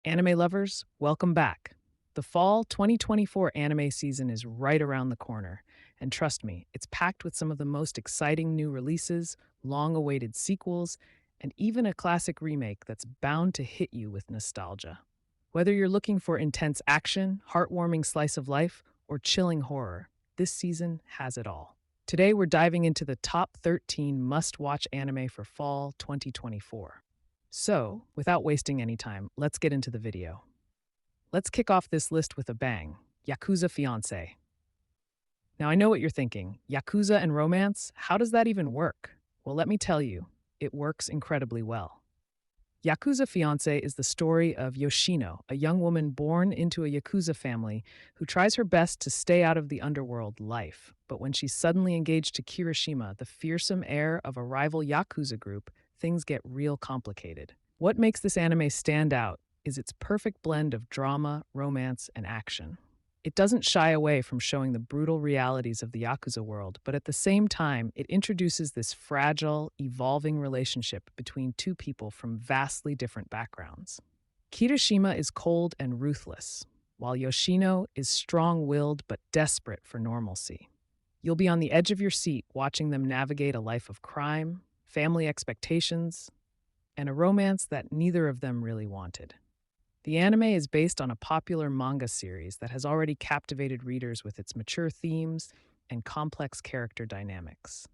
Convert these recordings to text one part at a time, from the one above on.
Anime lovers, welcome back. The fall 2024 anime season is right around the corner, and trust me, it's packed with some of the most exciting new releases, long awaited sequels, and even a classic remake that's bound to hit you with nostalgia. Whether you're looking for intense action, heartwarming slice of life, or chilling horror, this season has it all. Today, we're diving into the top 13 must watch anime for fall 2024. So, without wasting any time, let's get into the video. Let's kick off this list with a bang. Yakuza Fiance. Now, I know what you're thinking. Yakuza and romance? How does that even work? Well, let me tell you, it works incredibly well. Yakuza Fiance is the story of Yoshino, a young woman born into a Yakuza family who tries her best to stay out of the underworld life. But when she's suddenly engaged to Kirishima, the fearsome heir of a rival Yakuza group, things get real complicated. What makes this anime stand out is its perfect blend of drama, romance, and action. It doesn't shy away from showing the brutal realities of the Yakuza world, but at the same time, it introduces this fragile, evolving relationship between two people from vastly different backgrounds. Kirishima is cold and ruthless, while Yoshino is strong willed but desperate for normalcy. You'll be on the edge of your seat watching them navigate a life of crime, family expectations, and a romance that neither of them really wanted. The anime is based on a popular manga series that has already captivated readers with its mature themes and complex character dynamics.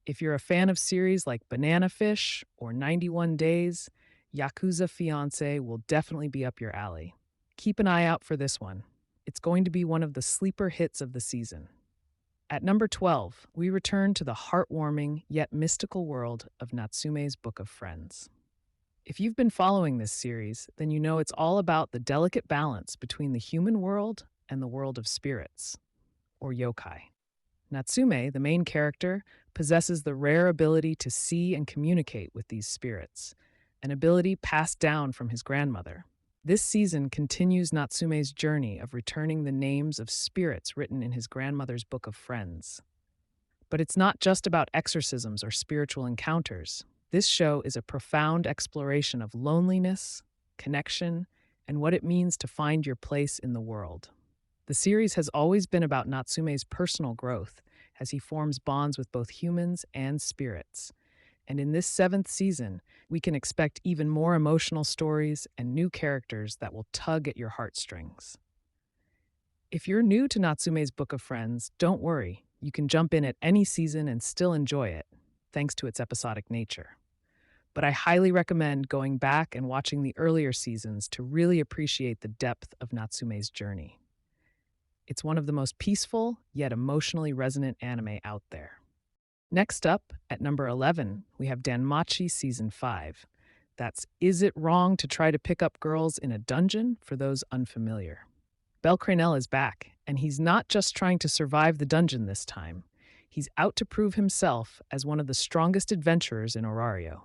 If you're a fan of series like Banana Fish or 91 Days, Yakuza Fiance will definitely be up your alley. Keep an eye out for this one. It's going to be one of the sleeper hits of the season. At number 12, we return to the heartwarming yet mystical world of Natsume's Book of Friends. If you've been following this series, then you know it's all about the delicate balance between the human world and the world of spirits, or yokai. Natsume, the main character, possesses the rare ability to see and communicate with these spirits, an ability passed down from his grandmother. This season continues Natsume's journey of returning the names of spirits written in his grandmother's book of friends. But it's not just about exorcisms or spiritual encounters. This show is a profound exploration of loneliness, connection, and what it means to find your place in the world. The series has always been about Natsume's personal growth as he forms bonds with both humans and spirits. And in this seventh season, we can expect even more emotional stories and new characters that will tug at your heartstrings. If you're new to Natsume's Book of Friends, don't worry. You can jump in at any season and still enjoy it, thanks to its episodic nature. But I highly recommend going back and watching the earlier seasons to really appreciate the depth of Natsume's journey. It's one of the most peaceful, yet emotionally resonant anime out there. Next up, at number 11, we have Danmachi Season 5. That's Is It Wrong to Try to Pick Up Girls in a Dungeon for those unfamiliar. Bel Cranell is back, and he's not just trying to survive the dungeon this time. He's out to prove himself as one of the strongest adventurers in Orario.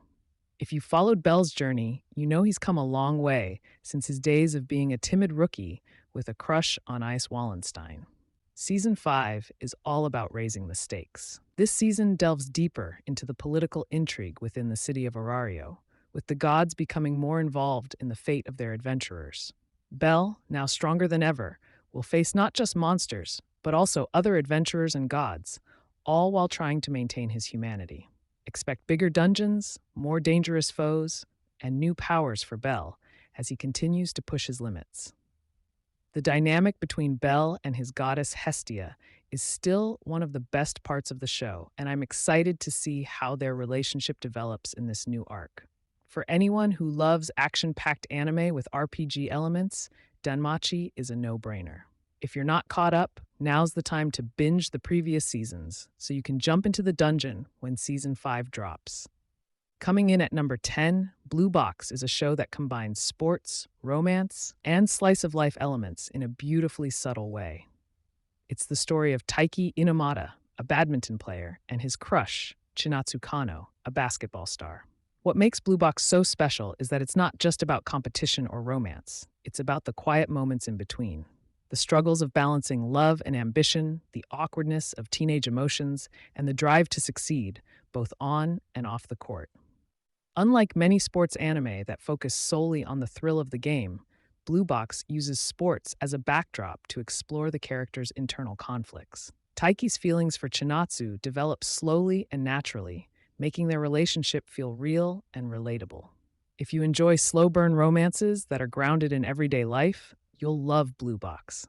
If you followed Bel's journey, you know he's come a long way since his days of being a timid rookie with a crush on Ice Wallenstein. Season 5 is all about raising the stakes. This season delves deeper into the political intrigue within the city of Orario, with the gods becoming more involved in the fate of their adventurers. Bel, now stronger than ever, will face not just monsters, but also other adventurers and gods, all while trying to maintain his humanity. Expect bigger dungeons, more dangerous foes, and new powers for Bel as he continues to push his limits. The dynamic between Bel and his goddess Hestia is still one of the best parts of the show, and I'm excited to see how their relationship develops in this new arc. For anyone who loves action-packed anime with RPG elements, Danmachi is a no-brainer. If you're not caught up, now's the time to binge the previous seasons so you can jump into the dungeon when Season 5 drops. Coming in at number 10, Blue Box is a show that combines sports, romance, and slice-of-life elements in a beautifully subtle way. It's the story of Taiki Inamata, a badminton player, and his crush, Chinatsu Kano, a basketball star. What makes Blue Box so special is that it's not just about competition or romance. It's about the quiet moments in between. The struggles of balancing love and ambition, the awkwardness of teenage emotions, and the drive to succeed, both on and off the court. Unlike many sports anime that focus solely on the thrill of the game, Blue Box uses sports as a backdrop to explore the character's internal conflicts. Taiki's feelings for Chinatsu develop slowly and naturally, making their relationship feel real and relatable. If you enjoy slow burn romances that are grounded in everyday life, you'll love Blue Box.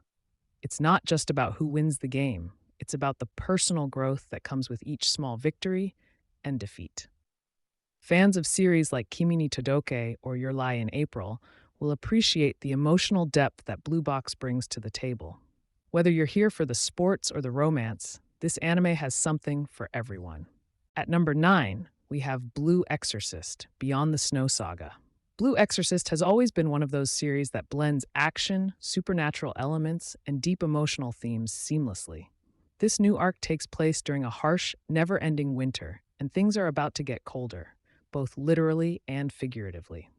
It's not just about who wins the game, it's about the personal growth that comes with each small victory and defeat. Fans of series like Kimi ni Todoke or Your Lie in April will appreciate the emotional depth that Blue Box brings to the table. Whether you're here for the sports or the romance, this anime has something for everyone. At number 9, we have Blue Exorcist, Beyond the Snow Saga. Blue Exorcist has always been one of those series that blends action, supernatural elements, and deep emotional themes seamlessly. This new arc takes place during a harsh, never-ending winter, and things are about to get colder, both literally and figuratively.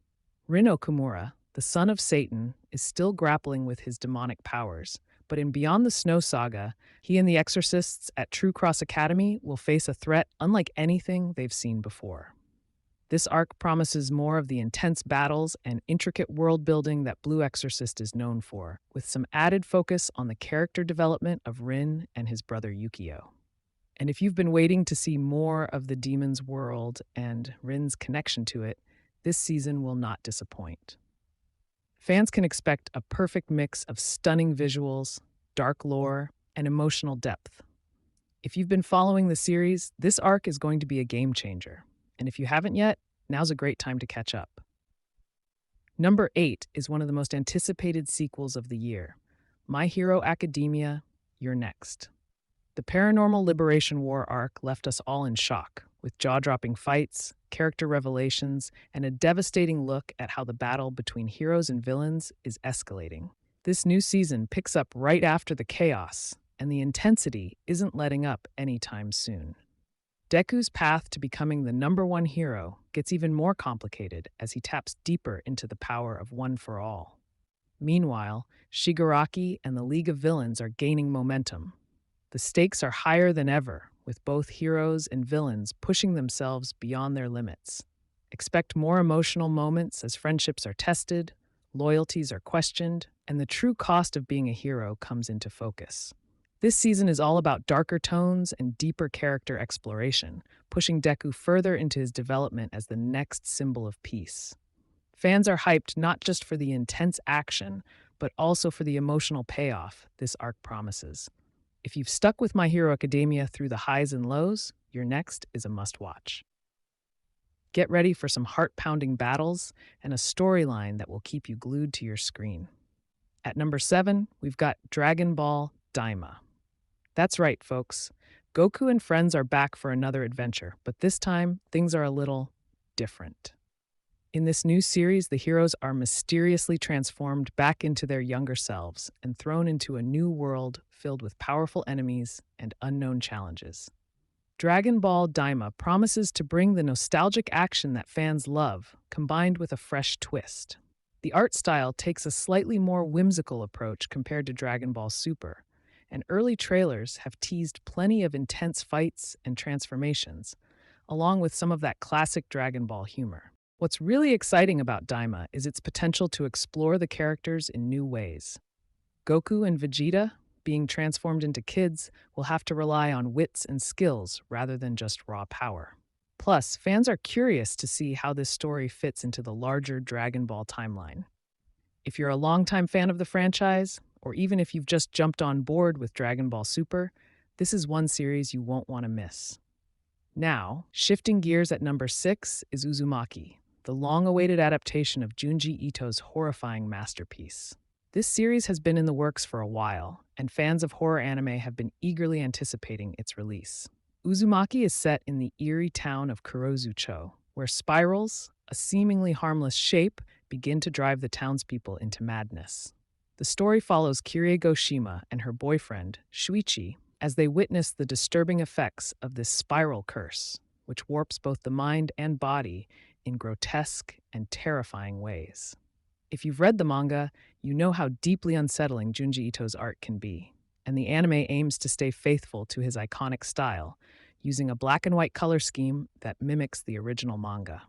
Rin Okumura, the son of Satan, is still grappling with his demonic powers, but in Beyond the Snow Saga, he and the exorcists at True Cross Academy will face a threat unlike anything they've seen before. This arc promises more of the intense battles and intricate world building that Blue Exorcist is known for, with some added focus on the character development of Rin and his brother Yukio. And if you've been waiting to see more of the demon's world and Rin's connection to it, this season will not disappoint. Fans can expect a perfect mix of stunning visuals, dark lore, and emotional depth. If you've been following the series, this arc is going to be a game changer. And if you haven't yet, now's a great time to catch up. Number 8 is one of the most anticipated sequels of the year, My Hero Academia, You're Next. The Paranormal Liberation War arc left us all in shock, with jaw-dropping fights, character revelations, and a devastating look at how the battle between heroes and villains is escalating. This new season picks up right after the chaos, and the intensity isn't letting up anytime soon. Deku's path to becoming the number one hero gets even more complicated as he taps deeper into the power of One for All. Meanwhile, Shigaraki and the League of Villains are gaining momentum. The stakes are higher than ever, with both heroes and villains pushing themselves beyond their limits. Expect more emotional moments as friendships are tested, loyalties are questioned, and the true cost of being a hero comes into focus. This season is all about darker tones and deeper character exploration, pushing Deku further into his development as the next symbol of peace. Fans are hyped not just for the intense action, but also for the emotional payoff this arc promises. If you've stuck with My Hero Academia through the highs and lows, Your Next is a must-watch. Get ready for some heart-pounding battles and a storyline that will keep you glued to your screen. At number 7, we've got Dragon Ball Daima. That's right, folks. Goku and friends are back for another adventure, but this time, things are a little different. In this new series, the heroes are mysteriously transformed back into their younger selves and thrown into a new world filled with powerful enemies and unknown challenges. Dragon Ball Daima promises to bring the nostalgic action that fans love, combined with a fresh twist. The art style takes a slightly more whimsical approach compared to Dragon Ball Super, and early trailers have teased plenty of intense fights and transformations, along with some of that classic Dragon Ball humor. What's really exciting about Daima is its potential to explore the characters in new ways. Goku and Vegeta, being transformed into kids, will have to rely on wits and skills rather than just raw power. Plus, fans are curious to see how this story fits into the larger Dragon Ball timeline. If you're a longtime fan of the franchise, or even if you've just jumped on board with Dragon Ball Super, this is one series you won't want to miss. Now, shifting gears at number 6 is Uzumaki, the long-awaited adaptation of Junji Ito's horrifying masterpiece. This series has been in the works for a while, and fans of horror anime have been eagerly anticipating its release. Uzumaki is set in the eerie town of Kurozucho, where spirals, a seemingly harmless shape, begin to drive the townspeople into madness. The story follows Kirie Goshima and her boyfriend, Shuichi, as they witness the disturbing effects of this spiral curse, which warps both the mind and body in grotesque and terrifying ways. If you've read the manga, you know how deeply unsettling Junji Ito's art can be, and the anime aims to stay faithful to his iconic style, using a black and white color scheme that mimics the original manga.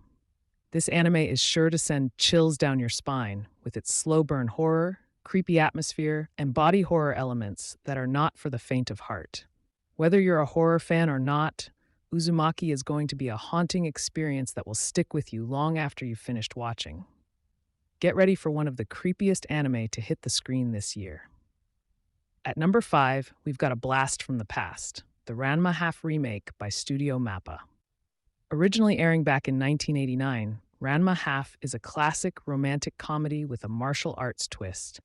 This anime is sure to send chills down your spine with its slow burn horror, creepy atmosphere, and body horror elements that are not for the faint of heart. Whether you're a horror fan or not, Uzumaki is going to be a haunting experience that will stick with you long after you've finished watching. Get ready for one of the creepiest anime to hit the screen this year. At number 5, we've got a blast from the past, the Ranma® remake by Studio Mappa. Originally airing back in 1989, Ranma® is a classic romantic comedy with a martial arts twist,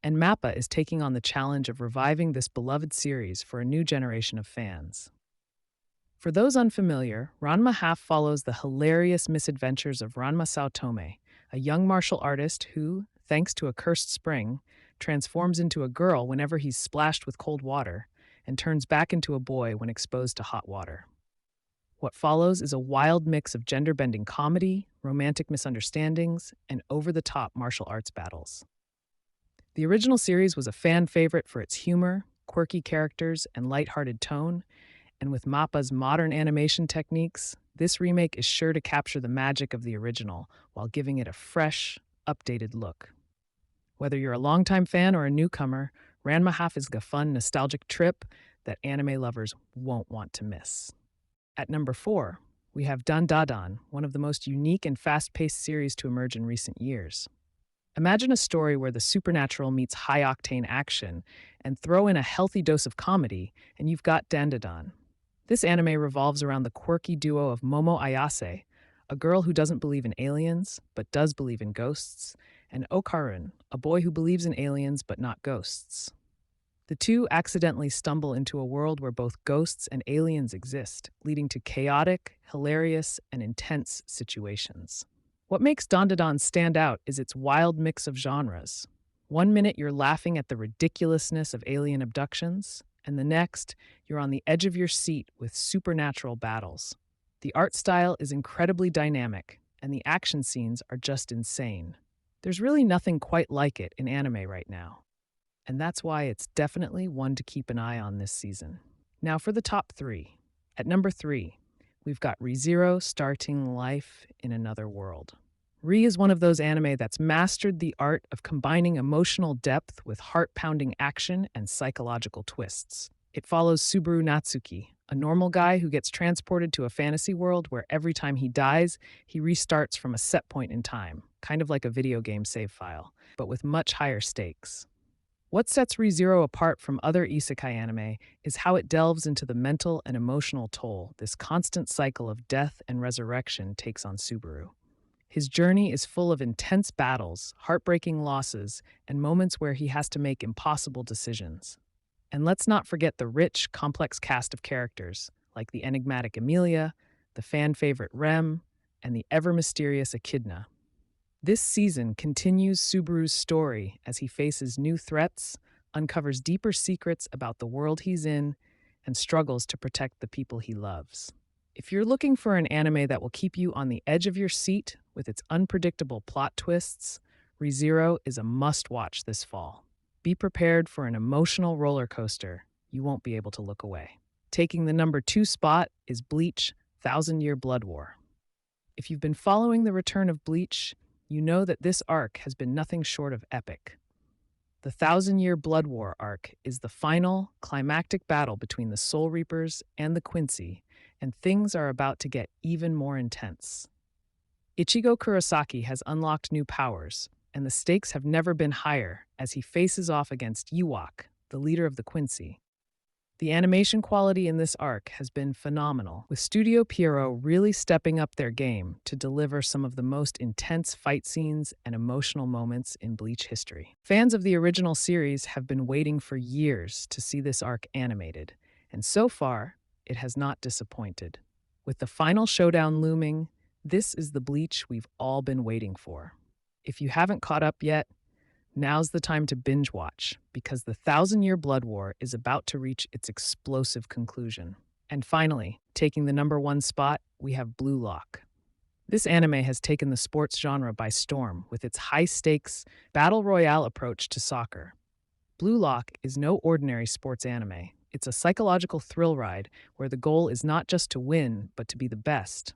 and Mappa is taking on the challenge of reviving this beloved series for a new generation of fans. For those unfamiliar, Ranma® follows the hilarious misadventures of Ranma Saotome, a young martial artist who, thanks to a cursed spring, transforms into a girl whenever he's splashed with cold water, and turns back into a boy when exposed to hot water. What follows is a wild mix of gender-bending comedy, romantic misunderstandings, and over-the-top martial arts battles. The original series was a fan favorite for its humor, quirky characters, and lighthearted tone, and with Mappa's modern animation techniques, this remake is sure to capture the magic of the original while giving it a fresh, updated look. Whether you're a longtime fan or a newcomer, Ranma® is a fun, nostalgic trip that anime lovers won't want to miss. At number 4, we have DanDaDan, one of the most unique and fast-paced series to emerge in recent years. Imagine a story where the supernatural meets high-octane action, and throw in a healthy dose of comedy, and you've got DanDaDan. This anime revolves around the quirky duo of Momo Ayase, a girl who doesn't believe in aliens, but does believe in ghosts, and Okarun, a boy who believes in aliens but not ghosts. The two accidentally stumble into a world where both ghosts and aliens exist, leading to chaotic, hilarious, and intense situations. What makes DanDaDan stand out is its wild mix of genres. One minute you're laughing at the ridiculousness of alien abductions, and the next, you're on the edge of your seat with supernatural battles. The art style is incredibly dynamic, and the action scenes are just insane. There's really nothing quite like it in anime right now, and that's why it's definitely one to keep an eye on this season. Now for the top 3. At number 3, we've got Re:Zero starting life in another world. Re is one of those anime that's mastered the art of combining emotional depth with heart-pounding action and psychological twists. It follows Subaru Natsuki, a normal guy who gets transported to a fantasy world where every time he dies, he restarts from a set point in time, kind of like a video game save file, but with much higher stakes. What sets Re:Zero apart from other isekai anime is how it delves into the mental and emotional toll this constant cycle of death and resurrection takes on Subaru. His journey is full of intense battles, heartbreaking losses, and moments where he has to make impossible decisions. And let's not forget the rich, complex cast of characters, like the enigmatic Emilia, the fan-favorite Rem, and the ever-mysterious Echidna. This season continues Subaru's story as he faces new threats, uncovers deeper secrets about the world he's in, and struggles to protect the people he loves. If you're looking for an anime that will keep you on the edge of your seat with its unpredictable plot twists, Re:Zero is a must-watch this fall. Be prepared for an emotional roller coaster. You won't be able to look away. Taking the number 2 spot is Bleach, Thousand-Year Blood War. If you've been following the return of Bleach, you know that this arc has been nothing short of epic. The Thousand-Year Blood War arc is the final, climactic battle between the Soul Reapers and the Quincy, and things are about to get even more intense. Ichigo Kurosaki has unlocked new powers, and the stakes have never been higher as he faces off against Ewok, the leader of the Quincy. The animation quality in this arc has been phenomenal, with Studio Pierrot really stepping up their game to deliver some of the most intense fight scenes and emotional moments in Bleach history. Fans of the original series have been waiting for years to see this arc animated, and so far, it has not disappointed. With the final showdown looming, this is the Bleach we've all been waiting for. If you haven't caught up yet, now's the time to binge watch, because the Thousand-Year Blood War is about to reach its explosive conclusion. And finally, taking the number 1 spot, we have Blue Lock. This anime has taken the sports genre by storm with its high-stakes, battle royale approach to soccer. Blue Lock is no ordinary sports anime. It's a psychological thrill ride where the goal is not just to win, but to be the best,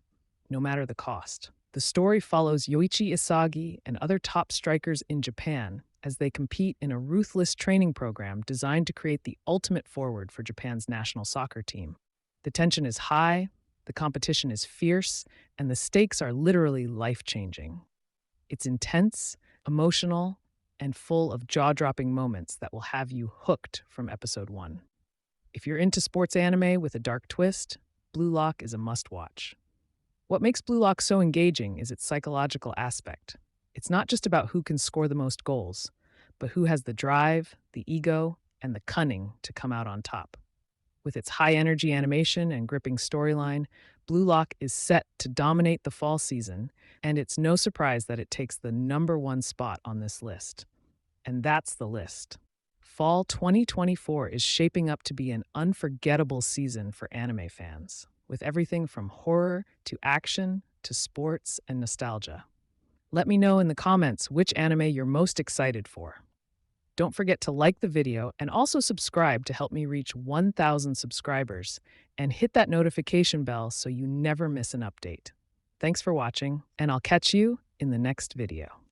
no matter the cost. The story follows Yoichi Isagi and other top strikers in Japan as they compete in a ruthless training program designed to create the ultimate forward for Japan's national soccer team. The tension is high, the competition is fierce, and the stakes are literally life-changing. It's intense, emotional, and full of jaw-dropping moments that will have you hooked from episode 1. If you're into sports anime with a dark twist, Blue Lock is a must-watch. What makes Blue Lock so engaging is its psychological aspect. It's not just about who can score the most goals, but who has the drive, the ego, and the cunning to come out on top. With its high-energy animation and gripping storyline, Blue Lock is set to dominate the fall season, and it's no surprise that it takes the #1 spot on this list. And that's the list. Fall 2024 is shaping up to be an unforgettable season for anime fans, with everything from horror to action to sports and nostalgia. Let me know in the comments which anime you're most excited for. Don't forget to like the video and also subscribe to help me reach 1,000 subscribers, and hit that notification bell so you never miss an update. Thanks for watching, and I'll catch you in the next video.